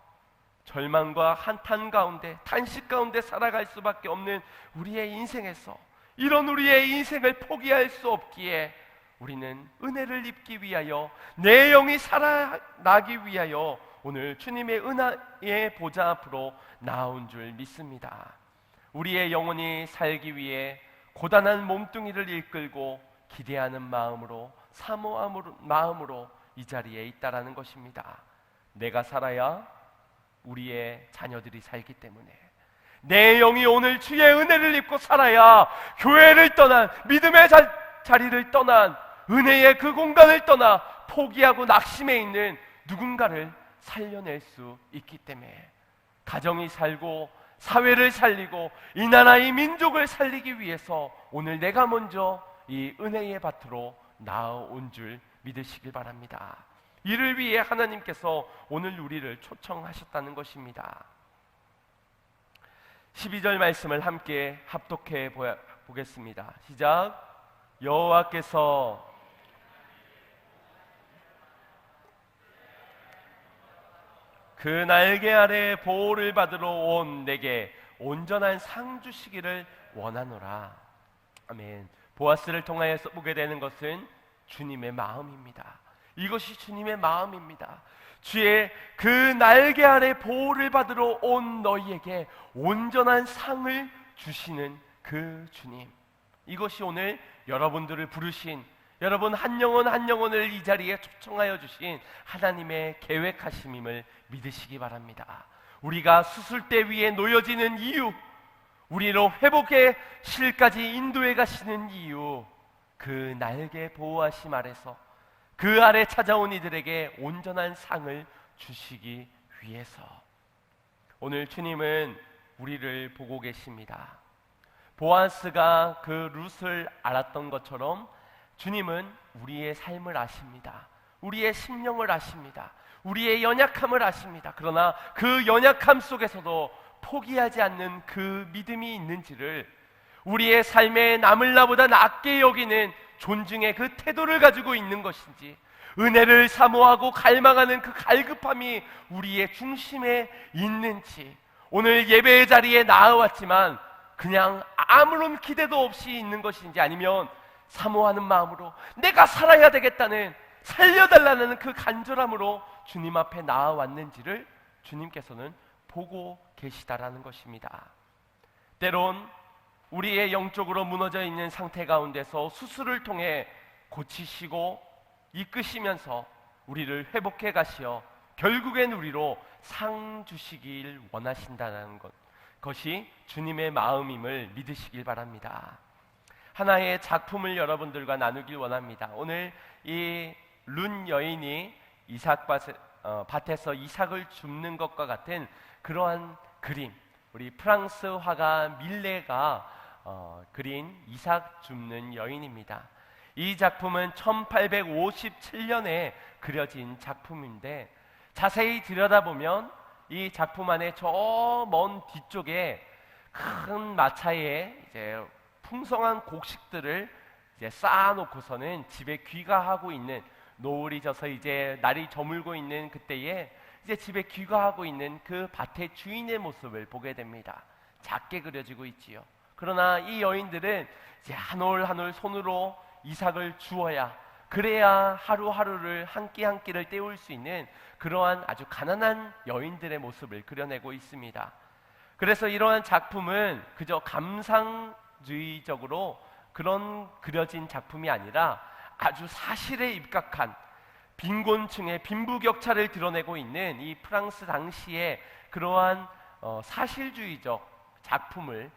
절망과 한탄 가운데, 탄식 가운데 살아갈 수밖에 없는 우리의 인생에서 이런 우리의 인생을 포기할 수 없기에 우리는 은혜를 입기 위하여, 내 영이 살아나기 위하여 오늘 주님의 은혜의 보좌 앞으로 나온 줄 믿습니다. 우리의 영혼이 살기 위해 고단한 몸뚱이를 이끌고 기대하는 마음으로, 사모함으로, 마음으로 이 자리에 있다라는 것입니다. 내가 살아야 우리의 자녀들이 살기 때문에 내 영이 오늘 주의 은혜를 입고 살아야 교회를 떠난, 믿음의 자리를 떠난, 은혜의 그 공간을 떠나 포기하고 낙심해 있는 누군가를 살려낼 수 있기 때문에 가정이 살고 사회를 살리고 이 나라 이 민족을 살리기 위해서 오늘 내가 먼저 이 은혜의 밭으로 나아온 줄 믿으시길 바랍니다. 이를 위해 하나님께서 오늘 우리를 초청하셨다는 것입니다. 12절 말씀을 함께 합독해 보겠습니다. 시작. 여호와께서 그 날개 아래 보호를 받으러 온 내게 온전한 상 주시기를 원하노라. 아멘. 보아스를 통하여서 보게 되는 것은 주님의 마음입니다. 이것이 주님의 마음입니다. 주의 그 날개 아래 보호를 받으러 온 너희에게 온전한 상을 주시는 그 주님, 이것이 오늘 여러분들을 부르신, 여러분 한 영혼 한 영혼을 이 자리에 초청하여 주신 하나님의 계획하심임을 믿으시기 바랍니다. 우리가 수술대 위에 놓여지는 이유, 우리로 회복의 실까지 인도해 가시는 이유, 그 날개 보호하심 아래서 그 아래 찾아온 이들에게 온전한 상을 주시기 위해서 오늘 주님은 우리를 보고 계십니다. 보아스가 그 룻을 알았던 것처럼 주님은 우리의 삶을 아십니다. 우리의 심령을 아십니다. 우리의 연약함을 아십니다. 그러나 그 연약함 속에서도 포기하지 않는 그 믿음이 있는지를, 우리의 삶에 남을 나보다 낫게 여기는 존중의 그 태도를 가지고 있는 것인지, 은혜를 사모하고 갈망하는 그 갈급함이 우리의 중심에 있는지, 오늘 예배의 자리에 나아왔지만 그냥 아무런 기대도 없이 있는 것인지, 아니면 사모하는 마음으로 내가 살아야 되겠다는, 살려달라는 그 간절함으로 주님 앞에 나아왔는지를 주님께서는 보고 계시다라는 것입니다. 때론 우리의 영적으로 무너져 있는 상태 가운데서 수술을 통해 고치시고 이끄시면서 우리를 회복해 가시어 결국엔 우리로 상 주시길 원하신다는 것이 주님의 마음임을 믿으시길 바랍니다. 하나의 작품을 여러분들과 나누길 원합니다. 오늘 이 룬 여인이 이삭 밭에서 이삭을 줍는 것과 같은 그러한 그림, 우리 프랑스 화가 밀레가 그린 이삭 줍는 여인입니다. 이 작품은 1857년에 그려진 작품인데, 자세히 들여다보면 이 작품 안에 저 먼 뒤쪽에 큰 마차에 이제 풍성한 곡식들을 이제 쌓아놓고서는 집에 귀가하고 있는, 노을이 져서 이제 날이 저물고 있는 그때에 이제 집에 귀가하고 있는 그 밭의 주인의 모습을 보게 됩니다. 작게 그려지고 있지요. 그러나 이 여인들은 이제 한 올 한 올 손으로 이삭을 주어야, 그래야 하루하루를 한 끼 한 끼를 때울 수 있는 그러한 아주 가난한 여인들의 모습을 그려내고 있습니다. 그래서 이러한 작품은 그저 감상주의적으로 그런 그려진 작품이 아니라 아주 사실에 입각한, 빈곤층의 빈부격차를 드러내고 있는 이 프랑스 당시의 그러한 사실주의적 작품을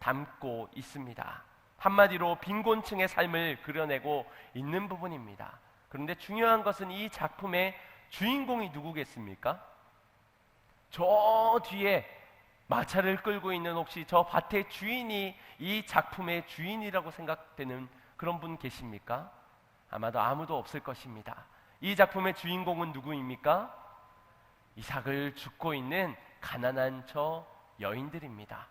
담고 있습니다. 한마디로 빈곤층의 삶을 그려내고 있는 부분입니다. 그런데 중요한 것은 이 작품의 주인공이 누구겠습니까? 저 뒤에 마차를 끌고 있는, 혹시 저 밭의 주인이 이 작품의 주인이라고 생각되는 그런 분 계십니까? 아마도 아무도 없을 것입니다. 이 작품의 주인공은 누구입니까? 이삭을 줍고 있는 가난한 저 여인들입니다.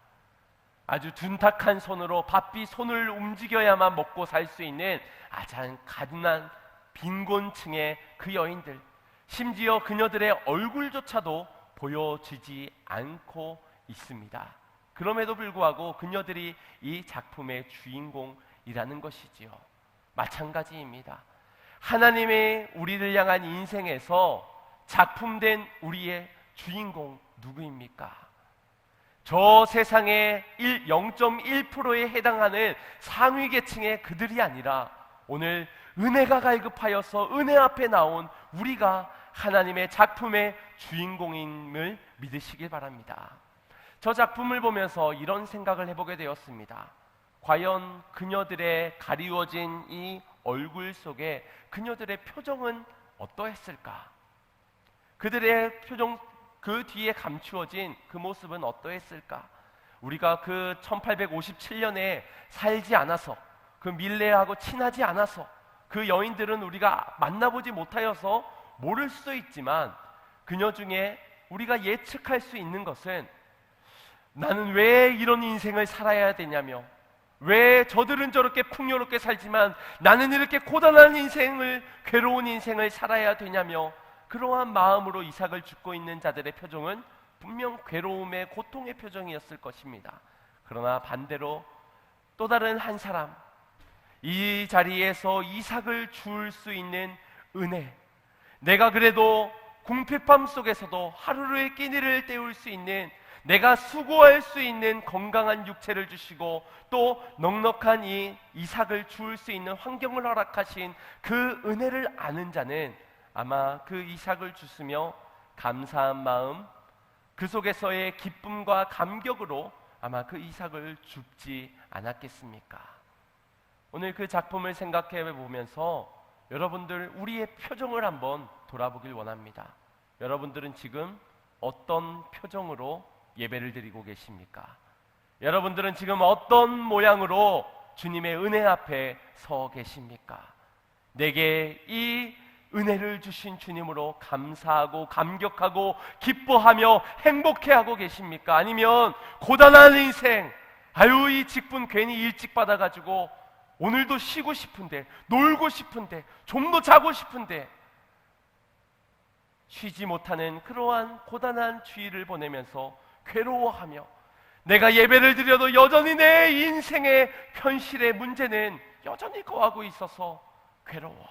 아주 둔탁한 손으로 바삐 손을 움직여야만 먹고 살 수 있는 아주 가난한 빈곤층의 그 여인들, 심지어 그녀들의 얼굴조차도 보여지지 않고 있습니다. 그럼에도 불구하고 그녀들이 이 작품의 주인공이라는 것이지요. 마찬가지입니다. 하나님의 우리를 향한 인생에서 작품된 우리의 주인공 누구입니까? 저 세상의 0.1%에 해당하는 상위 계층의 그들이 아니라 오늘 은혜가 갈급하여서 은혜 앞에 나온 우리가 하나님의 작품의 주인공임을 믿으시길 바랍니다. 저 작품을 보면서 이런 생각을 해보게 되었습니다. 과연 그녀들의 가리워진 이 얼굴 속에 그녀들의 표정은 어떠했을까? 그들의 표정, 그 뒤에 감추어진 그 모습은 어떠했을까? 우리가 그 1857년에 살지 않아서, 그 밀레하고 친하지 않아서, 그 여인들은 우리가 만나보지 못하여서 모를 수도 있지만, 그녀 중에 우리가 예측할 수 있는 것은 나는 왜 이런 인생을 살아야 되냐며, 왜 저들은 저렇게 풍요롭게 살지만 나는 이렇게 고단한 인생을, 괴로운 인생을 살아야 되냐며, 그러한 마음으로 이삭을 줍고 있는 자들의 표정은 분명 괴로움의, 고통의 표정이었을 것입니다. 그러나 반대로 또 다른 한 사람, 이 자리에서 이삭을 줄 수 있는 은혜, 내가 그래도 궁핍함 속에서도 하루의 끼니를 때울 수 있는, 내가 수고할 수 있는 건강한 육체를 주시고 또 넉넉한 이 이삭을 줄 수 있는 환경을 허락하신 그 은혜를 아는 자는 아마 그 이삭을 주시며 감사한 마음, 그 속에서의 기쁨과 감격으로 아마 그 이삭을 줍지 않았겠습니까? 오늘 그 작품을 생각해 보면서 여러분들, 우리의 표정을 한번 돌아보길 원합니다. 여러분들은 지금 어떤 표정으로 예배를 드리고 계십니까? 여러분들은 지금 어떤 모양으로 주님의 은혜 앞에 서 계십니까? 내게 이 은혜를 주신 주님으로 감사하고 감격하고 기뻐하며 행복해하고 계십니까? 아니면 고단한 인생, 아유 이 직분 괜히 일찍 받아가지고 오늘도 쉬고 싶은데, 놀고 싶은데, 좀 더 자고 싶은데 쉬지 못하는 그러한 고단한 주일을 보내면서 괴로워하며, 내가 예배를 드려도 여전히 내 인생의 현실의 문제는 여전히 거하고 있어서 괴로워,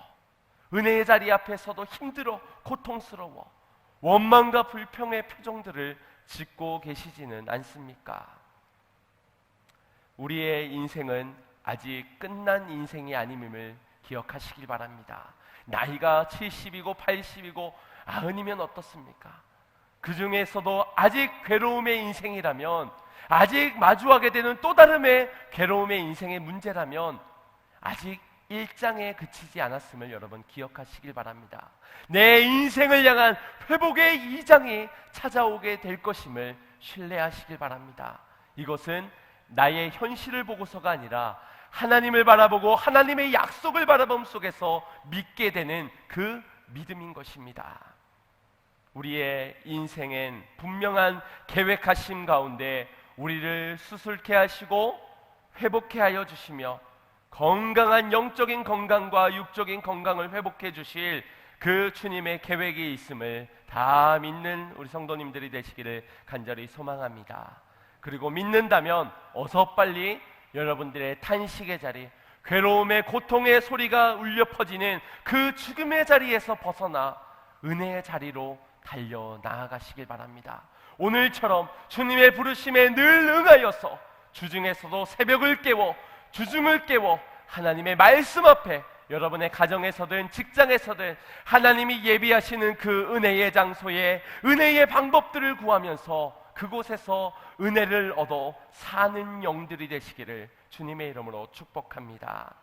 은혜의 자리 앞에서도 힘들어, 고통스러워, 원망과 불평의 표정들을 짓고 계시지는 않습니까? 우리의 인생은 아직 끝난 인생이 아님을 기억하시길 바랍니다. 나이가 70이고 80이고 90이면 어떻습니까? 그 중에서도 아직 괴로움의 인생이라면, 아직 마주하게 되는 또 다름의 괴로움의 인생의 문제라면 아직 1장에 그치지 않았음을 여러분 기억하시길 바랍니다. 내 인생을 향한 회복의 2장이 찾아오게 될 것임을 신뢰하시길 바랍니다. 이것은 나의 현실을 보고서가 아니라 하나님을 바라보고 하나님의 약속을 바라봄 속에서 믿게 되는 그 믿음인 것입니다. 우리의 인생엔 분명한 계획하심 가운데 우리를 수술케 하시고 회복케 하여 주시며 건강한 영적인 건강과 육적인 건강을 회복해 주실 그 주님의 계획이 있음을 다 믿는 우리 성도님들이 되시기를 간절히 소망합니다. 그리고 믿는다면 어서 빨리 여러분들의 탄식의 자리, 괴로움의 고통의 소리가 울려 퍼지는 그 죽음의 자리에서 벗어나 은혜의 자리로 달려 나아가시길 바랍니다. 오늘처럼 주님의 부르심에 늘 응하여서 주중에서도 새벽을 깨워, 주중을 깨워 하나님의 말씀 앞에 여러분의 가정에서든 직장에서든 하나님이 예비하시는 그 은혜의 장소에 은혜의 방법들을 구하면서 그곳에서 은혜를 얻어 사는 영들이 되시기를 주님의 이름으로 축복합니다.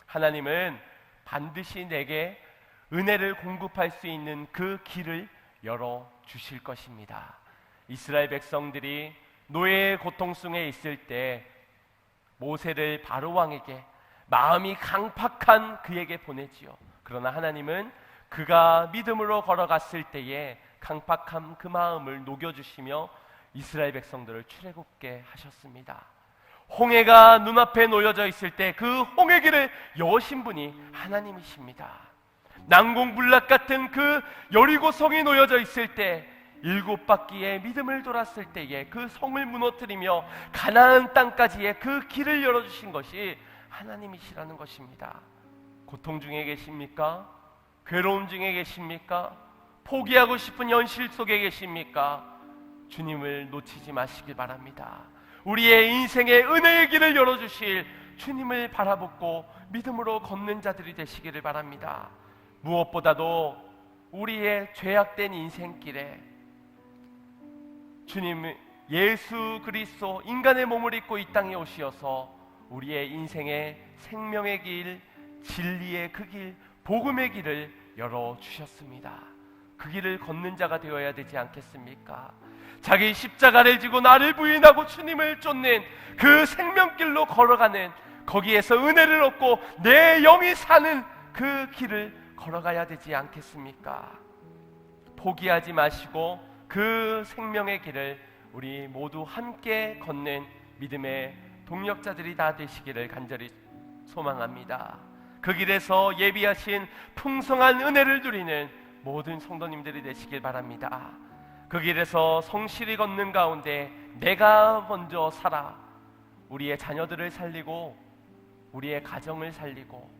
하나님은 반드시 내게 은혜를 공급할 수 있는 그 길을 열어주실 것입니다. 이스라엘 백성들이 노예의 고통 속에 있을 때 모세를 바로왕에게, 마음이 강팍한 그에게 보내지요. 그러나 하나님은 그가 믿음으로 걸어갔을 때에 강팍한 그 마음을 녹여주시며 이스라엘 백성들을 출애굽게 하셨습니다. 홍해가 눈앞에 놓여져 있을 때 그 홍해길을 여신 분이 하나님이십니다. 난공불락 같은 그 여리고 성이 놓여져 있을 때 7바퀴의 믿음을 돌았을 때에 그 성을 무너뜨리며 가나안 땅까지의 그 길을 열어주신 것이 하나님이시라는 것입니다. 고통 중에 계십니까? 괴로움 중에 계십니까? 포기하고 싶은 현실 속에 계십니까? 주님을 놓치지 마시길 바랍니다. 우리의 인생의 은혜의 길을 열어주실 주님을 바라보고 믿음으로 걷는 자들이 되시기를 바랍니다. 무엇보다도 우리의 죄악된 인생길에 주님 예수 그리스도 인간의 몸을 입고 이 땅에 오시어서 우리의 인생의 생명의 길, 진리의 그 길, 복음의 길을 열어주셨습니다. 그 길을 걷는 자가 되어야 되지 않겠습니까? 자기 십자가를 지고 나를 부인하고 주님을 쫓는 그 생명길로 걸어가는, 거기에서 은혜를 얻고 내 영이 사는 그 길을 걸어가야 되지 않겠습니까? 포기하지 마시고 그 생명의 길을 우리 모두 함께 걷는 믿음의 동력자들이 다 되시기를 간절히 소망합니다. 그 길에서 예비하신 풍성한 은혜를 누리는 모든 성도님들이 되시길 바랍니다. 그 길에서 성실히 걷는 가운데 내가 먼저 살아 우리의 자녀들을 살리고 우리의 가정을 살리고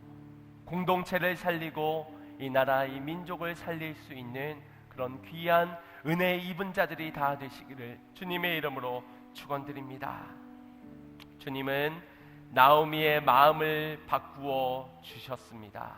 공동체를 살리고 이 나라 이 민족을 살릴 수 있는 그런 귀한 은혜 입은 자들이 다 되시기를 주님의 이름으로 축원드립니다. 주님은 나오미의 마음을 바꾸어 주셨습니다.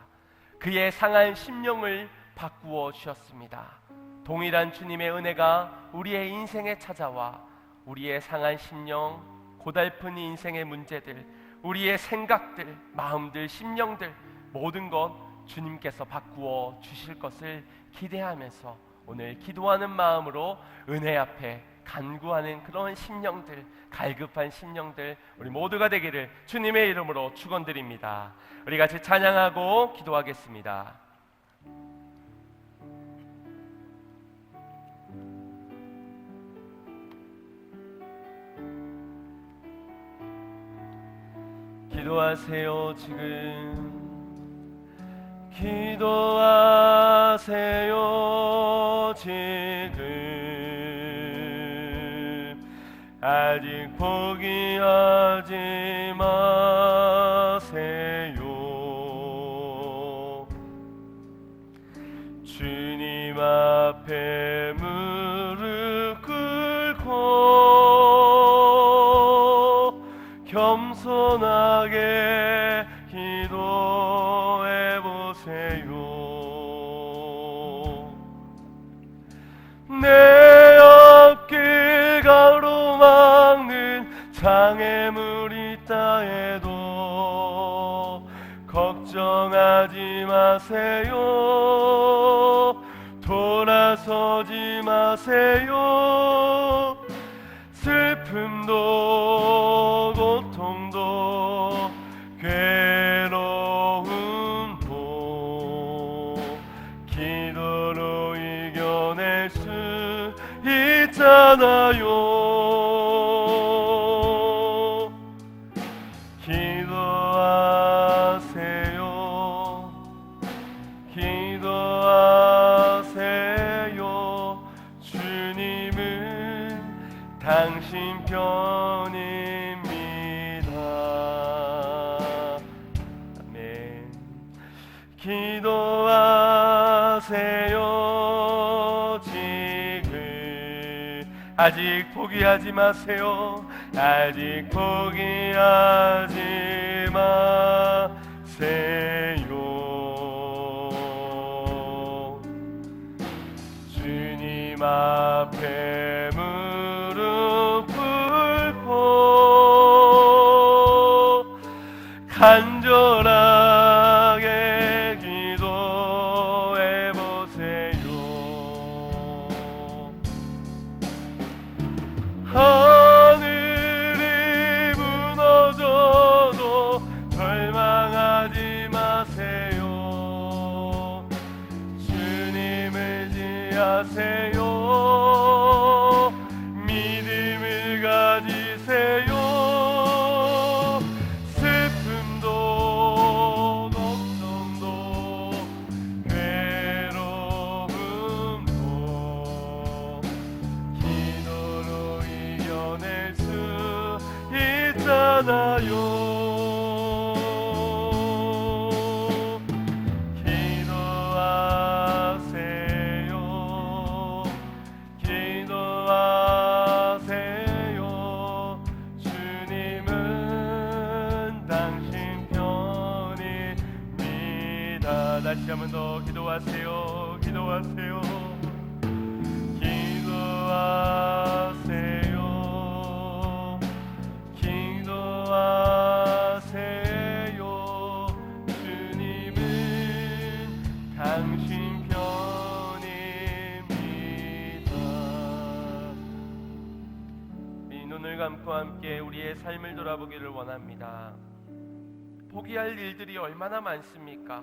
그의 상한 심령을 바꾸어 주셨습니다. 동일한 주님의 은혜가 우리의 인생에 찾아와 우리의 상한 심령, 고달픈 인생의 문제들, 우리의 생각들, 마음들, 심령들 모든 것 주님께서 바꾸어 주실 것을 기대하면서 오늘 기도하는 마음으로 은혜 앞에 간구하는 그런 심령들, 갈급한 심령들 우리 모두가 되기를 주님의 이름으로 축원드립니다. 우리 같이 찬양하고 기도하겠습니다. 기도하세요. 지금 기도하세요. 지금 아직 포기하지 마세요. 주님 앞에 무릎 꿇고 겸손하게 기도해 보세요. 내 앞길 가로막는 장애물이 있다 해도 걱정하지 마세요. 돌아서지 마세요. 슬픔도 고통도 괴로움도 기도로 이겨낼 수 있잖아요. 기도하세요. 기도하세요. 주님은 당신 편입니다. 아멘. 기도하세요. 지금 아직 포기하지 마세요. 아직 포기하지 마세요. 주님 앞에 무릎 꿇고 간절하게 기도해 보세요. 하늘이 무너져도 절망하지 마세요. 주님을 지하세요. 믿음을 가지세요. 슬픔도 걱정도 괴로움도 기도로 이겨낼 수 있잖아요. 기도하세요. 주님은 당신 편입니다. 다시 한 번 더 기도하세요. 기도하세요. 기도하세요. 감고 함께 우리의 삶을 돌아보기를 원합니다. 포기할 일들이 얼마나 많습니까?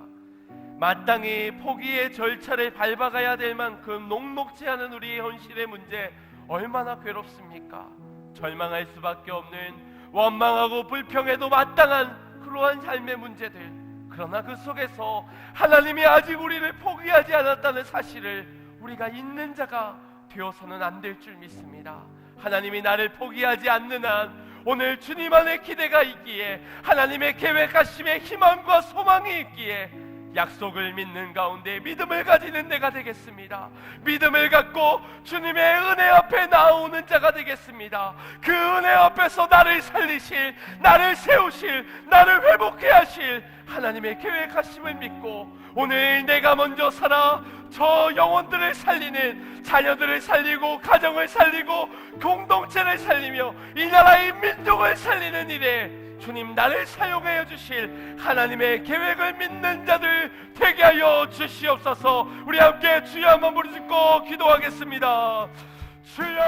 마땅히 포기의 절차를 밟아가야 될 만큼 녹록지 않은 우리의 현실의 문제 얼마나 괴롭습니까? 절망할 수밖에 없는 원망하고 불평해도 마땅한 그러한 삶의 문제들, 그러나 그 속에서 하나님이 아직 우리를 포기하지 않았다는 사실을 우리가 잊는 자가 되어서는 안 될 줄 믿습니다. 하나님이 나를 포기하지 않는 한 오늘 주님 안에 기대가 있기에, 하나님의 계획하심에 희망과 소망이 있기에 약속을 믿는 가운데 믿음을 가지는 내가 되겠습니다. 믿음을 갖고 주님의 은혜 앞에 나오는 자가 되겠습니다. 그 은혜 앞에서 나를 살리실, 나를 세우실, 나를 회복해 하실 하나님의 계획하심을 믿고, 오늘 내가 먼저 살아 저 영혼들을 살리는, 자녀들을 살리고 가정을 살리고 공동체를 살리며 이 나라의 민족을 살리는 일에 주님 나를 사용하여 주실 하나님의 계획을 믿는 자들 되게 하여 주시옵소서. 우리 함께 주여 한번 부르짖고 기도하겠습니다. 주여